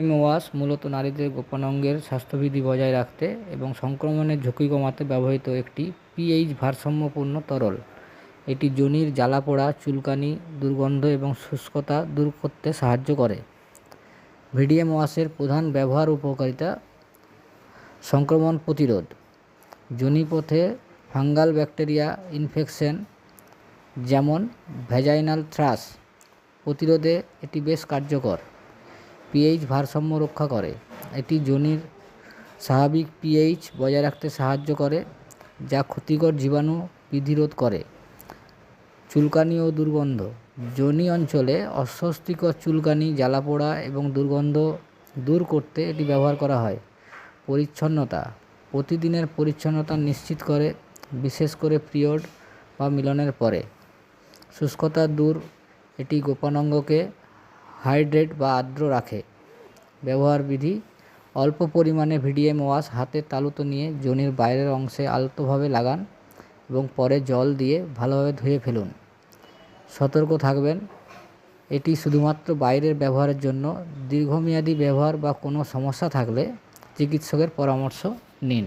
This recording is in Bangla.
ওয়াশ মূলত নারীদের গোপনাঙ্গের স্বাস্থ্যবিধি বজায় রাখতে এবং সংক্রমণের ঝুঁকি কমাতে ব্যবহৃত একটি পিএইচ ভারসাম্যপূর্ণ তরল। এটি যোনির জ্বালাপোড়া, চুলকানি, দুর্গন্ধ এবং শুষ্কতা দূর করতে সাহায্য করে। ভিডিএম ওয়াশের প্রধান ব্যবহার উপকারিতা: সংক্রমণ প্রতিরোধ, যোনিপথে ফাঙ্গাল ব্যাকটেরিয়া ইনফেকশন যেমন ভ্যাজাইনাল থ্রাশ প্রতিরোধে এটি বেশ কার্যকর। পিএইচ ভারসাম্য রক্ষা করে, এটি যোনির স্বাভাবিক পিএইচ বজায় রাখতে সাহায্য করে যা ক্ষতিকর জীবাণু বিধিরোধ করে। চুলকানি ও দুর্গন্ধ, যোনি অঞ্চলে অস্বস্তিকর চুলকানি, জ্বালাপোড়া এবং দুর্গন্ধ দূর করতে এটি ব্যবহার করা হয়। পরিচ্ছন্নতা, প্রতিদিনের পরিচ্ছন্নতা নিশ্চিত করে, বিশেষ করে পিরিয়ড বা মিলনের পরে। শুষ্কতা দূর, এটি গোপনাঙ্গকে হাইড্রেট বা আর্দ্র রাখে। ব্যবহার বিধি: অল্প পরিমাণে ভিডিএম ওয়াশ হাতের তালুতে নিয়ে যোনির বাইরের অংশে আলতোভাবে লাগান এবং পরে জল দিয়ে ভালোভাবে ধুয়ে ফেলুন। সতর্ক থাকবেন, এটি শুধুমাত্র বাইরের ব্যবহারের জন্য। দীর্ঘমেয়াদী ব্যবহার বা কোনো সমস্যা থাকলে চিকিৎসকের পরামর্শ নিন।